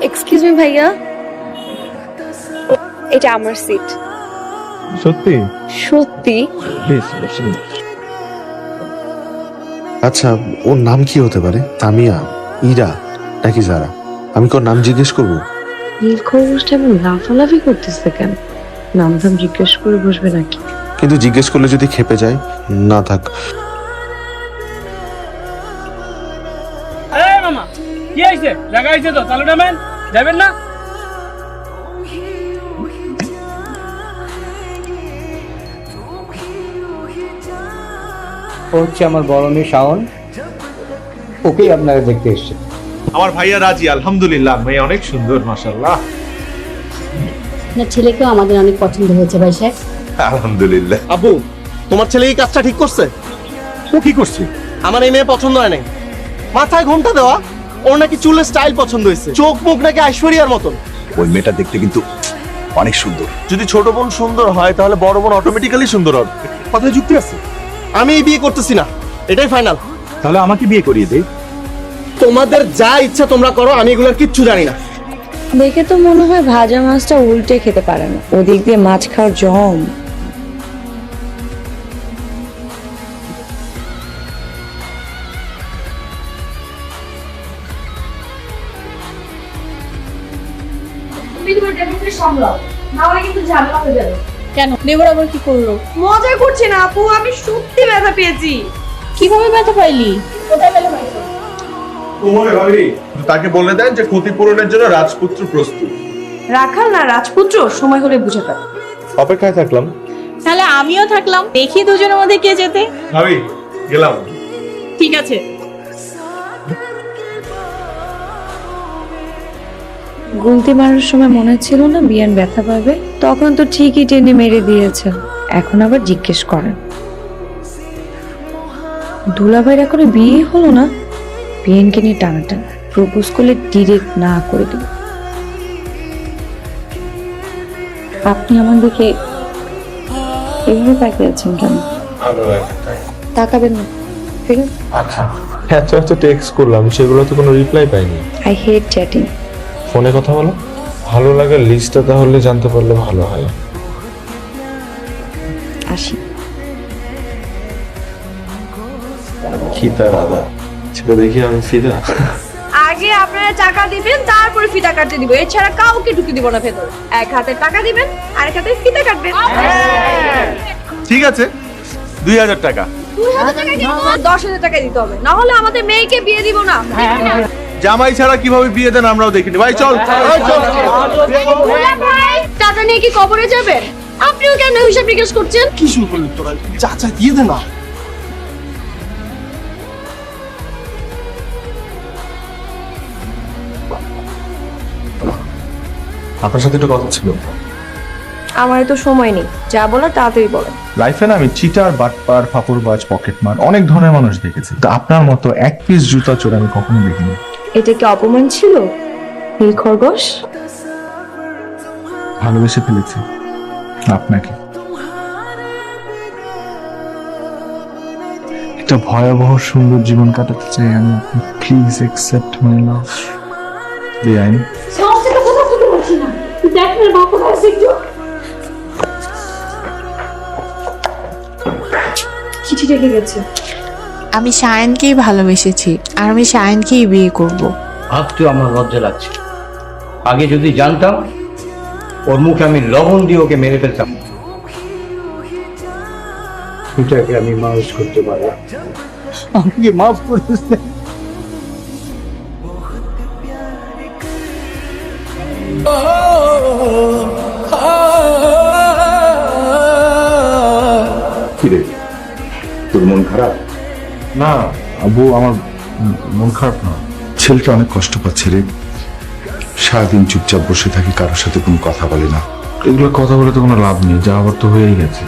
Excuse me ভাইয়া, এটা আমার সিট। সত্যি? সত্যি? প্লিজ বসুন। আচ্ছা, ওর নাম কি হতে পারে? তামিয়া, ইরা নাকি যারা? আমি কোন নাম জিজ্ঞেস করবো? নীল খরগোশটা এমন লাফালাফি করতেছে কেন? নাম ধাম জিজ্ঞেস করে বসবে নাকি? কিন্তু জিজ্ঞেস করলে যদি খেপে যায়? না থাক। এই মামা কি আইছে? জায়গা আইছে তো, চালু নামেন, যাবেন না? ও হচ্ছে আমার বড় মেয়ে শাওন, ওকেই আপনারা দেখতে এসেছেন। আমার ভাইয়া রাজি, আলহামদুলিল্লাহ। মেয়ে অনেক সুন্দর, মাশাআল্লাহ। আপনার ছেলেকেও আমাদের অনেক পছন্দ হয়েছে ভাই সাহেব। আলহামদুলিল্লাহ। আব্বু, তোমার ছেলে এই কাজটা ঠিক করছে? ও কি করছে? আমার এই মেয়ে পছন্দ হয় নাই। মাথায় ঘোমটা দেওয়া, ওর নাকি চুলের স্টাইল পছন্দ হয়েছে, চোখ মুখ নাকি ঐশ্বরিয়ার মতন। ওই মেয়েটা দেখতে কিন্তু অনেক সুন্দর। যদি ছোট বোন সুন্দর হয় তাহলে বড় বোন অটোমেটিক্যালি সুন্দর হবে। কথায় যুক্তি আছে? আমি এই বিয়ে করতেছি না, এটাই ফাইনাল। তাহলে আমাকে বিয়ে করিয়ে দে। তোমাদের যা ইচ্ছা তোমরা করো, আমি এগুলোর কিচ্ছু জানি না। দেখে তো মনে হয় ভাজা মাছটা উল্টে খেতে পারে না, ওদিক দিয়ে মাছ খাওয়ার জম। কেন দেবর আবার কি করলো? মজা করছি না আপু, আমি সত্যি ব্যথা পেয়েছি। কিভাবে ব্যথা পাইলি? কোথায় ব্যথা পাইছো? ওমরে ভাবি, তাকে বলে দেন যে ক্ষতিপূরণের জন্য রাজপুত্র প্রস্তুত। রাখাল না রাজপুত্র, সময় হলে বুঝে পাবে। অপেক্ষায় থাকলাম। তাহলে আমিও থাকলাম, দেখি দুজনের মধ্যে কে যেতে। ভাবি, গেলাম। ঠিক আছে। গুলতি মারার সময় মনে ছিল না বিয়ান ব্যথা পাবে? তখন তো ঠিকই টেনে মেরে দিয়েছে, এখন আবার জিজ্ঞেস করেন। দুলাভাইরা করে বিয়ে হলো না, বিয়ানকে নিয়ে টানাটানা, প্রপোজ করলে ডিরেক্ট না করে দেব। আপনি আমার দিকে এভাবে তাকিয়ে আছেন কেন? তাকাবেন না, ঠিক আছে? আচ্ছা, এত টেক্সট করলাম, সেগুলো তো কোনো রিপ্লাই পাইনি। I hate chatting. ফোনে কথা বলো। ভালো লাগার লিস্টটা তাহলে জানতে পারলে ভালো হয়। আসি। কি তার আদা সেটা দেখি আমি ফিদা। আগে আপনারা টাকা দিবেন, তারপরে ফিতা কাটতে দিব, এছাড়া কাউকে ঢুকে দিব না ভেতরে। এক হাতে টাকা দিবেন, আরেক হাতে ফিতা কাটবেন। ঠিক আছে, 2000 টাকা। 2000 টাকা দিব, 10,000 টাকা দিতে হবে, না হলে আমাদের মেয়েকে বিয়ে দিব না। জামাই ছাড়া কিভাবে বিয়ে দেন আমরাও দেখিনি। ভাই চল, ভাই চল। দুলা ভাই, টাকা নিয়ে কি কবরে যাবেন? আপনিও কেন হিসাব নিকাশ করছেন? কি শুরু করলি তোরা? চাচা দিয়ে দে না। আপনার সাথে একটু কথা ছিল। আমার তো সময় নেই, যা বলার তাড়াতাড়ি বলেন। লাইফে না আমি চিটার, বাটপার, ফাপড়বাজ, পকেটমার অনেক ধরনের মানুষ দেখেছি, তো আপনার মতো এক পিস জুতা চোর আমি কখনো দেখিনি। এটা কি অপমান ছিল নীল খরগোশ? ভালোবেসে ফেলেছি আপনাকে। একটা ভয়াবহ সুন্দর জীবন কাটাতে চাই আমি। প্লিজ অ্যাকসেপ্ট মাই লাভ। বেআইন চিঠি রেখে গেছে। আমি শায়নকেই ভালোবেসেছি, আর আমি শায়নকেই বিয়ে করব। ভাবতেও আমার লজ্জা লাগছে। আগে যদি জানতাম, ওর মুখে আমি লবণ দিয়ে ওকে মেরে ফেলতাম। এটাকে আমি মানুষ করতে পারবো। আমাকে মাফ করে দেন। কিরে, তোর মন খারাপ? না আবু, আমার মন খারাপ না। ছেলেটা অনেক কষ্ট পাচ্ছে রে। সারাদিন চুপচাপ বসে থাকি, কারোর সাথে কোনো কথা বলে না। এগুলো কথা বলে তো কোনো লাভ নেই, যা আবার তো হয়েই গেছে।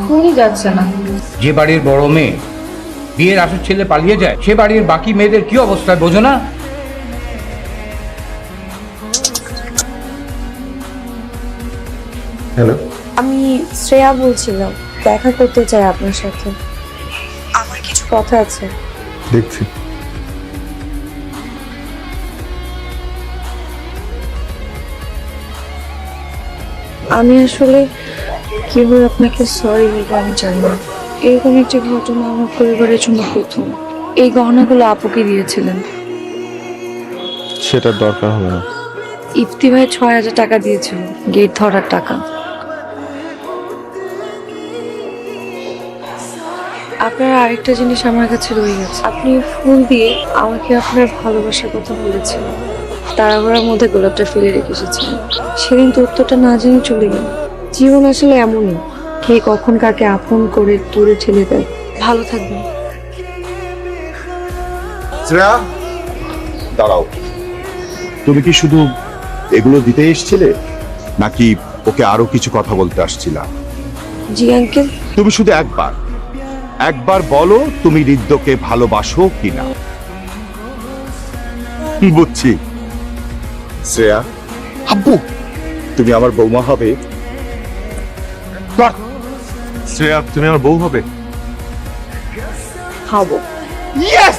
খুনই যাচ্ছে না। যে বাড়ির বড় মেয়ে বিয়ের আসর ছেলে পালিয়ে যায়, সে বাড়ির বাকি মেয়েদের কি অবস্থা বোঝো না? হ্যালো, আমি শ্রেয়া বলছিলাম, দেখা করতে চাই আপনার সাথে, আমার কিছু কথা আছে। দেখছি। আমি আসলে কিভাবে আপনাকে সরি বলবো আমি জানি না। এরকম একটি ঘটনা আমার পরিবারের জন্য প্রথম। এই গহনাগুলো আপুকে দিয়েছিলেন। সেটার দরকার হবে না। ইফতি ভাই ৬,০০০ টাকা দিয়েছিল, গেট ধরার টাকা। আপনার আরেকটা জিনিস আমার কাছে রয়ে গেছে। আপনি ফুল দিয়ে আমাকে আপনার ভালোবাসার কথা বলেছিলেন, তাড়াহুড়ার মধ্যে গোলাপটা ফেলে রেখে এসেছিলেন। সেদিন তো উত্তরটা না জেনে চলে গেল। জীবন আসলে এমনই, কে কখন কাকে আপন করে দূরে ঠেলে দেয়। ভালো থাকবেন। শ্রেয়া, দাঁড়াও। তুমি কি শুধু এগুলো দিতে এসেছিলে নাকি ওকে আরো কিছু কথা বলতে আসছিলা? জি আঙ্কেল। তুমি শুধু একবার বলো তুমি হৃদ্যকে ভালোবাসো কিনা। বুঝছি। শ্রেয়া, আব্বু তুমি আমার বৌমা হবে? শ্রেয়া, তুমি আমার বউ হবে? হব। ইয়েস!